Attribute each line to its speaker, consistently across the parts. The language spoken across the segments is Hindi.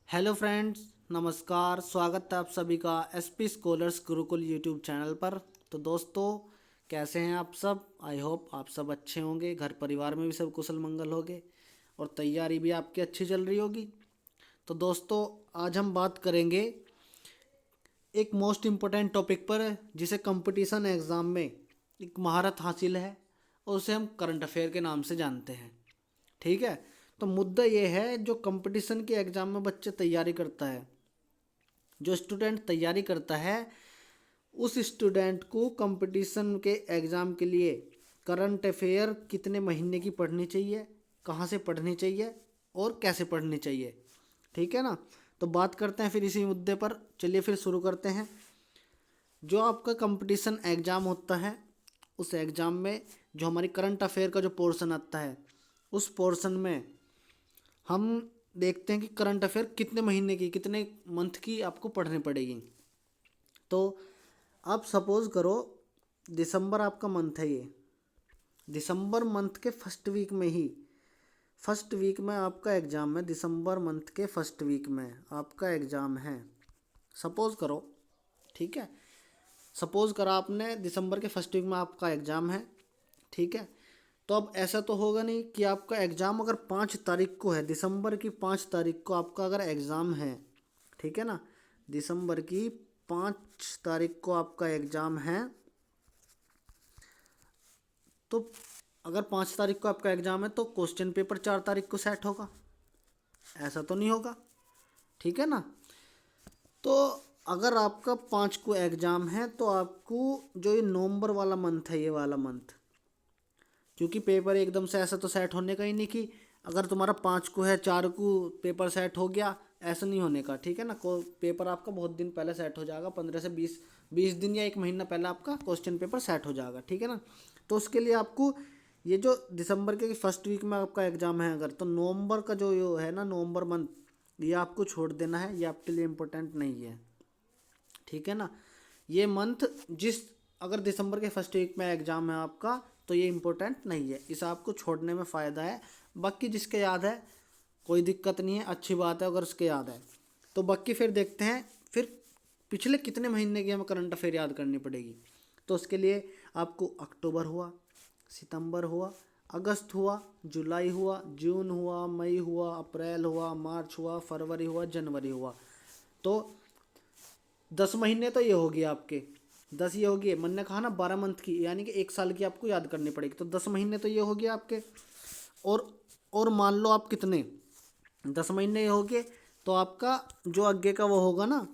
Speaker 1: हेलो फ्रेंड्स, नमस्कार। स्वागत है आप सभी का SP scholars Gurukul YouTube channel पर। तो दोस्तों, कैसे हैं आप सब? आई होप आप सब अच्छे होंगे, घर परिवार में भी सब कुशल मंगल होंगे और तैयारी भी आपकी अच्छी चल रही होगी। तो दोस्तों, आज हम बात करेंगे एक मोस्ट इम्पोर्टेंट टॉपिक पर जिसे कंपटीशन एग्ज़ाम में एक महारत हासिल है और उसे हम करंट अफेयर के नाम से जानते हैं। ठीक है। तो मुद्दा ये है, जो कंपटीशन के एग्ज़ाम में बच्चे तैयारी करता है, जो स्टूडेंट तैयारी करता है, उस स्टूडेंट को कंपटीशन के एग्ज़ाम के लिए करंट अफेयर कितने महीने की पढ़नी चाहिए, कहाँ से पढ़नी चाहिए और कैसे पढ़नी चाहिए। ठीक है ना। तो बात करते हैं फिर इसी मुद्दे पर। चलिए फिर शुरू करते हैं। जो आपका कंपटीशन एग्ज़ाम होता है, उस एग्ज़ाम में जो हमारी करंट अफेयर का जो पोर्शन आता है, उस पोर्शन में हम देखते हैं कि करंट अफेयर कितने महीने की, कितने मंथ की आपको पढ़नी पड़ेगी। तो आप सपोज़ करो दिसंबर आपका मंथ है, ये दिसंबर मंथ के फर्स्ट वीक में ही, फर्स्ट वीक में आपका एग्ज़ाम है। दिसंबर मंथ के फर्स्ट वीक में आपका एग्ज़ाम है, सपोज़ करो। ठीक है। सपोज़ करा आपने दिसंबर के फर्स्ट वीक में आपका एग्ज़ाम है। ठीक है। तो अब ऐसा तो होगा नहीं कि आपका एग्ज़ाम अगर 5 तारीख को है, दिसंबर की 5 तारीख को आपका अगर एग्ज़ाम है, ठीक है ना, दिसंबर की 5 तारीख को आपका एग्ज़ाम है, तो अगर 5 तारीख को आपका एग्ज़ाम है तो क्वेश्चन पेपर 4 तारीख को सेट होगा? ऐसा तो नहीं होगा। ठीक है ना। तो अगर आपका 5 को एग्ज़ाम है तो आपको जो ये नवंबर वाला मंथ है, ये वाला मंथ, क्योंकि पेपर एकदम से ऐसा तो सेट होने का ही नहीं कि अगर तुम्हारा 5 को है 4 को पेपर सेट हो गया, ऐसा नहीं होने का। ठीक है ना। को पेपर आपका बहुत दिन पहले सेट हो जाएगा, 15 से 20 दिन या 1 महीना पहले आपका क्वेश्चन पेपर सेट हो जाएगा। ठीक है ना। तो उसके लिए आपको ये जो दिसंबर के फर्स्ट वीक में आपका एग्ज़ाम है, अगर तो नवंबर का जो ये है ना, नवंबर मंथ, ये आपको छोड़ देना है, ये आपके लिए इम्पोर्टेंट नहीं है। ठीक है ना। ये मंथ जिस, अगर दिसंबर के फर्स्ट वीक में एग्ज़ाम है आपका, तो ये इम्पोर्टेंट नहीं है, इसे आपको छोड़ने में फ़ायदा है। बाकी जिसके याद है कोई दिक्कत नहीं है, अच्छी बात है अगर उसके याद है। तो बाकी फिर देखते हैं फिर पिछले कितने महीने की हमें करंट अफेयर याद करनी पड़ेगी। तो उसके लिए आपको अक्टूबर हुआ, सितंबर हुआ, अगस्त हुआ, जुलाई हुआ, जून हुआ, मई हुआ, अप्रैल हुआ, मार्च हुआ, फरवरी हुआ, जनवरी हुआ। तो 10 महीने तो ये होगी आपके, 10 ये होगी। मन ने कहा ना 12 मंथ की, यानी कि 1 साल की आपको याद करनी पड़ेगी। तो 10 महीने तो ये होगी आपके। और और मान लो आप कितने, 10 महीने ये हो गए, तो आपका जो आगे का वो होगा ना,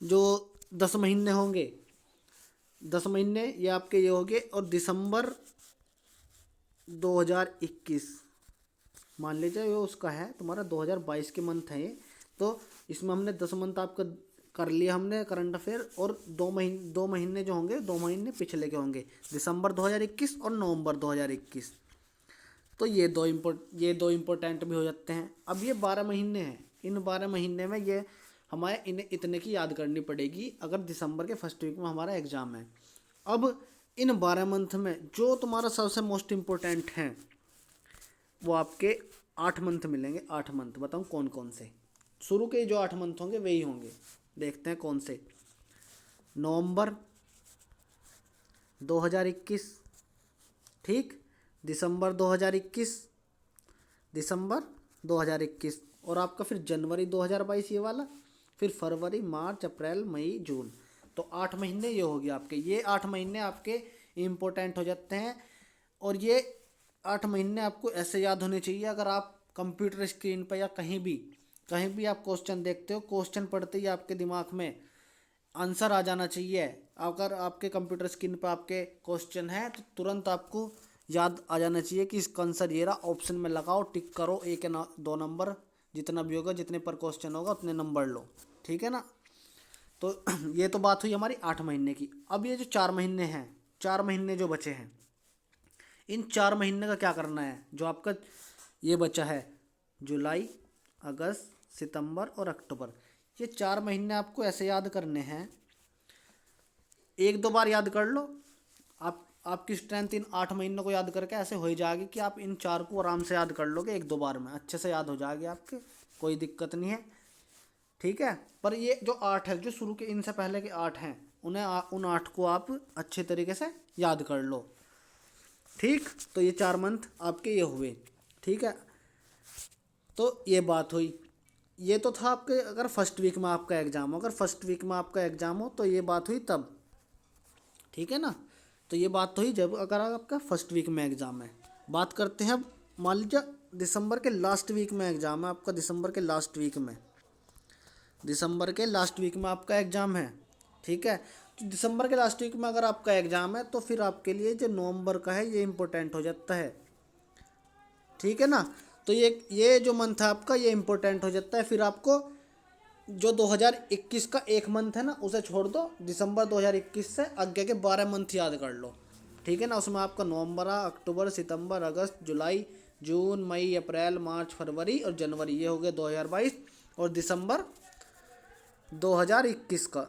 Speaker 1: जो 10 महीने होंगे, 10 महीने ये आपके ये हो गए। और दिसंबर 2021 मान लीजिए ये उसका है, तुम्हारा 2022 के मंथ है ये। तो इसमें हमने 10 मंथ आपका कर लिया हमने करंट अफेयर, और 2 महीने जो होंगे, 2 महीने पिछले के होंगे, दिसंबर 2021 और नवंबर 2021। तो ये दो इम्पोर्टेंट भी हो जाते हैं। अब ये 12 महीने हैं, इन 12 महीने में ये हमारे इन्हें इतने की याद करनी पड़ेगी अगर दिसंबर के फर्स्ट वीक में हमारा एग्ज़ाम है। अब इन 12 मंथ में जो तुम्हारा सबसे मोस्ट इम्पोर्टेंट हैं, वो आपके 8 मंथ मिलेंगे। 8 मंथ बताऊँ कौन कौन से? शुरू के जो 8 मंथ होंगे वही होंगे, देखते हैं कौन से। नवंबर 2021, ठीक, दिसंबर 2021, दिसंबर 2021, और आपका फिर जनवरी 2022 ये वाला, फिर फरवरी, मार्च, अप्रैल, मई, जून। तो 8 महीने ये हो गया आपके। ये 8 महीने आपके इम्पोर्टेंट हो जाते हैं। और ये 8 महीने आपको ऐसे याद होने चाहिए, अगर आप कंप्यूटर स्क्रीन पर या कहीं भी आप क्वेश्चन देखते हो, क्वेश्चन पढ़ते ही आपके दिमाग में आंसर आ जाना चाहिए। अगर आपके कंप्यूटर स्क्रीन पर आपके क्वेश्चन है तो तुरंत आपको याद आ जाना चाहिए कि इसका आंसर ये रहा, ऑप्शन में लगाओ, टिक करो, 1 या 2 नंबर, जितना भी होगा, जितने पर क्वेश्चन होगा उतने नंबर लो। ठीक है ना। तो ये तो बात हुई हमारी 8 महीने की। अब ये जो 4 महीने हैं, 4 महीने जो बचे हैं, इन 4 महीने का क्या करना है? जो आपका ये बचा है, जुलाई, अगस्त, सितंबर और अक्टूबर, ये 4 महीने आपको ऐसे याद करने हैं। 1-2 बार याद कर लो, आपकी स्ट्रेंथ इन 8 महीनों को याद करके ऐसे हो ही जाएगी कि आप इन 4 को आराम से याद कर लोगे, 1-2 बार में अच्छे से याद हो जाएगी आपके, कोई दिक्कत नहीं है। ठीक है। पर ये जो 8 है, जो शुरू के इनसे पहले के 8 हैं, उन 8 को आप अच्छे तरीके से याद कर लो। ठीक, तो ये 4 मंथ आपके ये हुए। ठीक है, तो ये बात हुई। ये तो था आपके अगर फर्स्ट वीक में आपका एग्ज़ाम हो, अगर फर्स्ट वीक में आपका एग्ज़ाम हो तो ये बात हुई तब। ठीक है ना, तो ये बात तो हुई जब अगर आपका फर्स्ट वीक में एग्ज़ाम है। बात करते हैं अब, मान लीजिए दिसंबर के लास्ट वीक में एग्ज़ाम है आपका, दिसंबर के लास्ट वीक में, दिसंबर के लास्ट वीक में आपका एग्ज़ाम है। ठीक है, तो दिसंबर के लास्ट वीक में अगर आपका एग्ज़ाम है तो फिर आपके लिए जो नवंबर का है ये इम्पोर्टेंट हो जाता है। ठीक है ना, तो ये जो मंथ है आपका ये इम्पोर्टेंट हो जाता है। फिर आपको जो 2021 का एक मंथ है ना उसे छोड़ दो, दिसंबर 2021 से आगे के 12 मंथ याद कर लो। ठीक है ना, उसमें आपका नवंबर, अक्टूबर, सितंबर, अगस्त, जुलाई, जून, मई, अप्रैल, मार्च, फरवरी और जनवरी, ये हो गए 2022, और दिसंबर 2021 का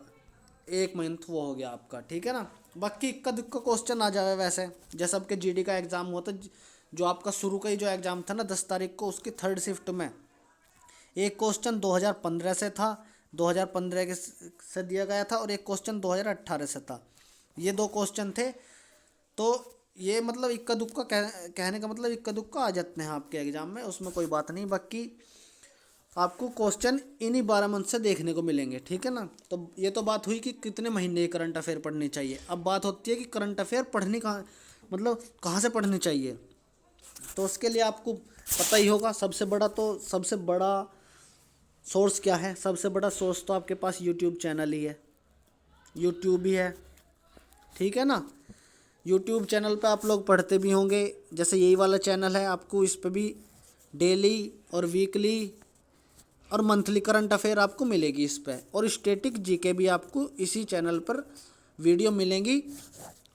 Speaker 1: एक मंथ वो हो गया आपका। ठीक है ना, बाकी इक्का दुक्का क्वेश्चन आ जाए वैसे, जैसे आपके जीडी का एग्ज़ाम हुआ था, जो आपका शुरू का ही जो एग्ज़ाम था ना 10 तारीख को, उसकी थर्ड शिफ्ट में एक क्वेश्चन 2015 से था, 2015 के से दिया गया था, और एक क्वेश्चन 2018 से था। ये 2 क्वेश्चन थे। तो ये मतलब इक्का दुक्का कहने का मतलब इक्का दुक्का आ जाते हैं आपके एग्ज़ाम में, उसमें कोई बात नहीं। बाकी आपको क्वेश्चन इन्हीं 12 मंथ से देखने को मिलेंगे। ठीक है ना, तो ये तो बात हुई कि कितने महीने करंट अफेयर पढ़नी चाहिए। अब बात होती है कि करंट अफेयर पढ़नी कहाँ, मतलब कहाँ से पढ़नी चाहिए। तो उसके लिए आपको पता ही होगा, सबसे बड़ा सोर्स क्या है। सबसे बड़ा सोर्स तो आपके पास यूट्यूब चैनल ही है, यूट्यूब ही है। ठीक है ना, यूट्यूब चैनल पे आप लोग पढ़ते भी होंगे, जैसे यही वाला चैनल है, आपको इस पे भी डेली और वीकली और मंथली करंट अफेयर आपको मिलेगी इस पे, और स्टैटिक जीके भी आपको इसी चैनल पर वीडियो मिलेंगी।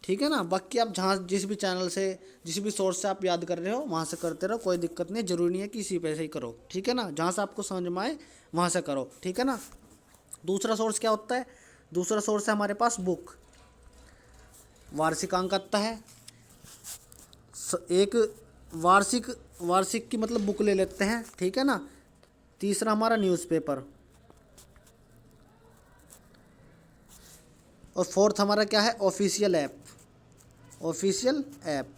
Speaker 1: ठीक है ना, बाकी आप जहाँ जिस भी चैनल से, जिस भी सोर्स से आप याद कर रहे हो वहाँ से करते रहो, कोई दिक्कत नहीं, ज़रूरी नहीं है कि इसी पे से ही करो। ठीक है ना, जहाँ से आपको समझ में आए वहाँ से करो। ठीक है ना, दूसरा सोर्स क्या होता है, दूसरा सोर्स है हमारे पास बुक, वार्षिकांक आता है। एक वार्षिक वार्षिक की मतलब बुक ले लेते हैं। ठीक है ना, तीसरा हमारा न्यूज़पेपर, और फोर्थ हमारा क्या है, ऑफिशियल ऐप। ऑफिशियल ऐप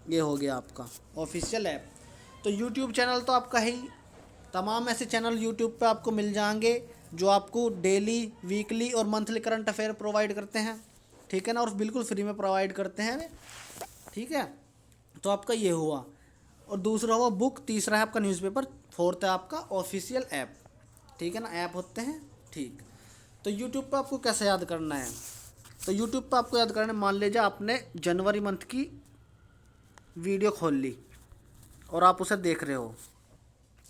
Speaker 1: ये हो गया आपका ऑफिशियल ऐप। तो यूट्यूब चैनल तो आपका है ही, तमाम ऐसे चैनल यूट्यूब पे आपको मिल जाएंगे जो आपको डेली, वीकली और मंथली करंट अफेयर प्रोवाइड करते हैं। ठीक है ना, और बिल्कुल फ्री में प्रोवाइड करते हैं। ठीक है, तो आपका ये हुआ, और दूसरा हुआ बुक, तीसरा है आपका न्यूज़पेपर, फोर्थ है आपका ऑफिशियल ऐप। ठीक है ना, ऐप होते हैं। ठीक, तो यूट्यूब पे आपको कैसे याद करना है, तो यूट्यूब पे आपको याद करना है, मान लीजिए आपने जनवरी मंथ की वीडियो खोल ली और आप उसे देख रहे हो,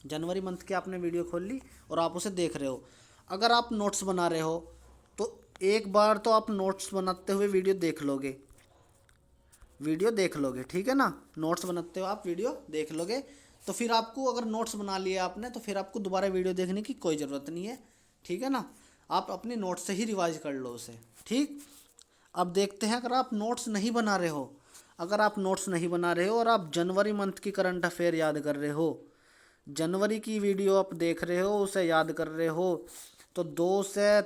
Speaker 1: जनवरी मंथ की आपने वीडियो खोल ली और आप उसे देख रहे हो। अगर आप नोट्स बना रहे हो तो एक बार तो आप नोट्स बनाते हुए वीडियो देख लोगे, ठीक है ना, नोट्स बनाते हो आप वीडियो देख लोगे। तो फिर आपको अगर नोट्स बना लिए आपने तो फिर आपको दोबारा वीडियो देखने की कोई ज़रूरत नहीं है। ठीक है ना, आप अपने नोट्स से ही रिवाइज कर लो उसे। ठीक, अब देखते हैं, अगर आप नोट्स नहीं बना रहे हो, अगर आप नोट्स नहीं बना रहे हो और आप जनवरी मंथ की करंट अफेयर याद कर रहे हो, जनवरी की वीडियो आप देख रहे हो, उसे याद कर रहे हो, तो 2 से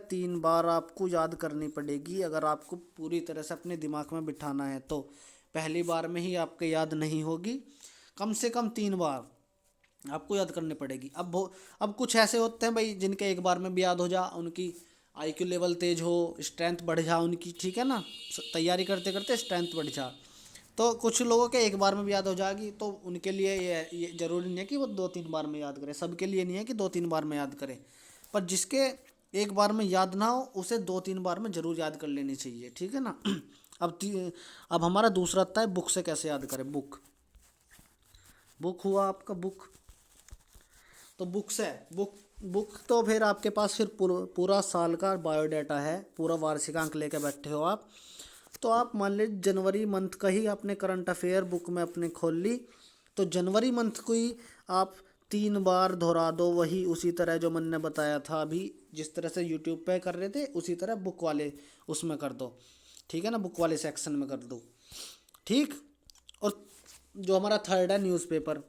Speaker 1: 3 बार आपको याद करनी पड़ेगी। अगर आपको पूरी तरह से अपने दिमाग में बिठाना है तो पहली बार में ही आपके याद नहीं होगी, कम से कम 3 बार आपको याद करनी पड़ेगी। अब कुछ ऐसे होते हैं भाई जिनके एक बार में भी याद हो जा, उनकी आईक्यू लेवल तेज हो, स्ट्रेंथ बढ़ जा उनकी। ठीक है ना, तैयारी करते करते स्ट्रेंथ बढ़ जा, तो कुछ लोगों के एक बार में भी याद हो जाएगी, तो उनके लिए ये ज़रूरी नहीं है कि वो 2-3 बार में याद करें, सबके लिए नहीं है कि 2-3 बार में याद करें, पर जिसके एक बार में याद ना हो उसे 2-3 बार में ज़रूर याद कर लेनी चाहिए। ठीक है ना, अब हमारा दूसरा आता है बुक से कैसे याद करें। बुक हुआ आपका बुक, तो बुक तो फिर आपके पास फिर पूरा साल का बायोडाटा है, पूरा वार्षिकांक लेके बैठे हो आप। तो आप मान लीजिए जनवरी मंथ का ही आपने करंट अफेयर बुक में अपने खोल ली, तो जनवरी मंथ को ही आप 3 बार दोहरा दो, वही उसी तरह जो मैंने बताया था अभी, जिस तरह से यूट्यूब पे कर रहे थे उसी तरह बुक वाले उसमें कर दो। ठीक है ना, बुक वाले सेक्शन में कर दो। ठीक, और जो हमारा थर्ड है न्यूज़पेपर।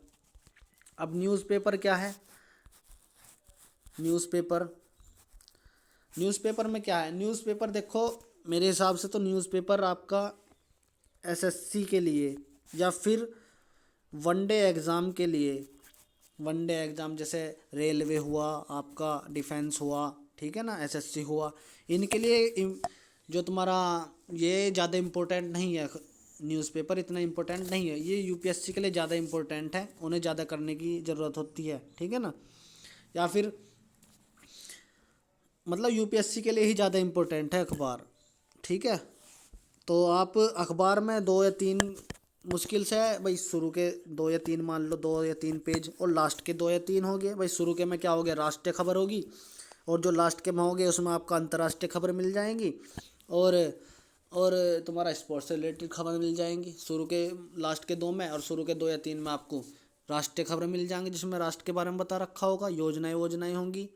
Speaker 1: अब न्यूज़पेपर क्या है, न्यूज़पेपर। न्यूज़पेपर में क्या है, न्यूज़पेपर देखो मेरे हिसाब से तो न्यूज़पेपर आपका एसएससी के लिए या फिर वनडे एग्ज़ाम के लिए, वनडे एग्ज़ाम जैसे रेलवे हुआ आपका, डिफेंस हुआ, ठीक है ना, एसएससी हुआ, इनके लिए जो तुम्हारा ये ज़्यादा इम्पोर्टेंट नहीं है, न्यूज़पेपर इतना इम्पोर्टेंट नहीं है, ये यूपीएससी के लिए ज़्यादा इम्पोर्टेंट है, उन्हें ज़्यादा करने की ज़रूरत होती है, ठीक है ना। या फिर मतलब यूपीएससी के लिए ही ज़्यादा इम्पोर्टेंट है अखबार, ठीक है। तो आप अखबार में 2 या 3 मुश्किल से है भाई, शुरू के 2 या 3 मान लो, 2 या 3 पेज, और लास्ट के 2 या 3 हो गए भाई। शुरू के में क्या हो गया, राष्ट्रीय खबर होगी, और जो लास्ट के में हो गए उसमें आपका अंतर्राष्ट्रीय खबर मिल जाएंगी, और और तुम्हारा स्पोर्ट्स से रिलेटेड खबर मिल जाएंगी शुरू के लास्ट के 2 में, और शुरू के 2 या 3 में आपको राष्ट्रीय खबर मिल जाएंगी जिसमें राष्ट्र के बारे में बता रखा होगा, योजनाएं होंगी,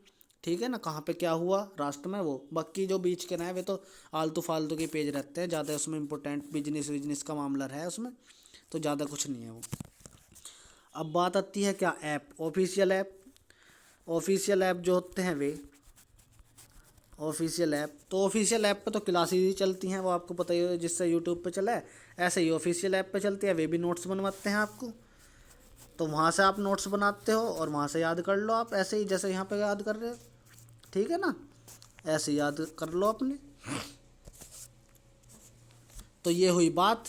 Speaker 1: ठीक है ना, कहाँ पे क्या हुआ राष्ट्र में वो। बाकी जो बीच के ना है वे तो आलतू फालतू के पेज रहते हैं, ज़्यादा उसमें इंपॉर्टेंट बिजनेस का मामला है उसमें, तो ज़्यादा कुछ नहीं है वो। अब बात आती है क्या, app, official app. Official app जो होते हैं वे, ऑफिशियल ऐप, तो ऑफिशियल ऐप पे तो क्लासेस ही चलती हैं, वो आपको पता ही है, जिससे यूट्यूब पे चला है ऐसे ही ऑफिशियल ऐप पे चलती है, वे भी नोट्स बनवाते हैं आपको, तो वहाँ से आप नोट्स बनाते हो और वहाँ से याद कर लो आप, ऐसे ही जैसे यहाँ पे याद कर रहे हो, ठीक है ना, ऐसे याद कर लो अपने। तो ये हुई बात,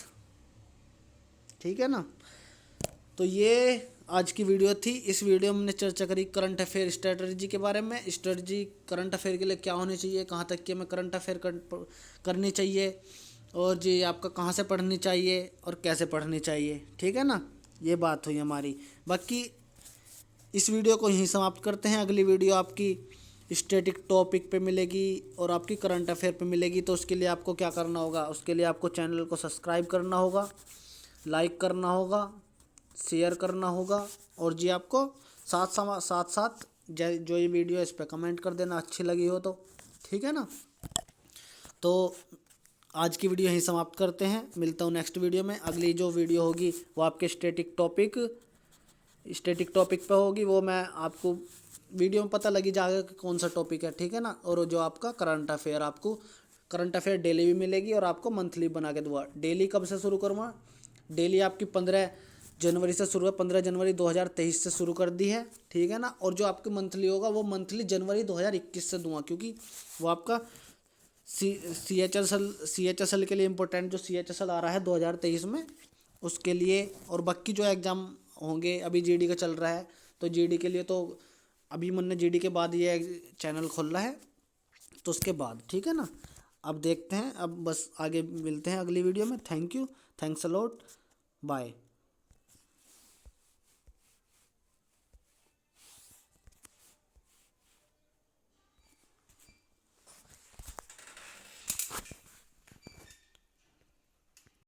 Speaker 1: ठीक है ना। तो ये आज की वीडियो थी। इस वीडियो में हमने चर्चा करी करंट अफेयर स्ट्रेटजी के बारे में, स्ट्रेटजी करंट अफेयर के लिए क्या होनी चाहिए, कहाँ तक की हमें करंट अफेयर करनी चाहिए, और जी आपका कहाँ से पढ़नी चाहिए और कैसे पढ़नी चाहिए, ठीक है ना, ये बात हुई हमारी। बाकी इस वीडियो को यहीं समाप्त करते हैं। अगली वीडियो आपकी स्टैटिक टॉपिक पे मिलेगी और आपकी करंट अफेयर पे मिलेगी। तो उसके लिए आपको क्या करना होगा, उसके लिए आपको चैनल को सब्सक्राइब करना होगा, लाइक करना होगा, शेयर करना होगा, और जी आपको साथ साथ जो ये वीडियो इस पर कमेंट कर देना अच्छी लगी हो तो, ठीक है ना। तो आज की वीडियो यहीं समाप्त करते हैं, मिलता हूँ नेक्स्ट वीडियो में। अगली जो वीडियो होगी वो आपके स्टैटिक टॉपिक पे होगी, वो मैं आपको वीडियो में पता लगी जाएगा कि कौन सा टॉपिक है, ठीक है ना। और जो आपका करंट अफेयर, आपको करंट अफेयर डेली भी मिलेगी और आपको मंथली बना के दूंगा। डेली कब से शुरू करूँगा, डेली आपकी 15 जनवरी से शुरू है, 15 जनवरी 2023 से शुरू कर दी है, ठीक है ना। और जो आपकी मंथली होगा वो मंथली जनवरी 2021 से दूंगा, क्योंकि वो आपका CHSL के लिए इम्पोर्टेंट, जो CHSL आ रहा है 2023 में, उसके लिए। और बाकी जो एग्ज़ाम होंगे, अभी GD का चल रहा है, तो GD के लिए तो अभी मैंने GD के बाद ये चैनल खोला है, तो उसके बाद, ठीक है ना। अब देखते हैं, अब बस आगे मिलते हैं अगली वीडियो में। Thank you, thanks a lot, bye.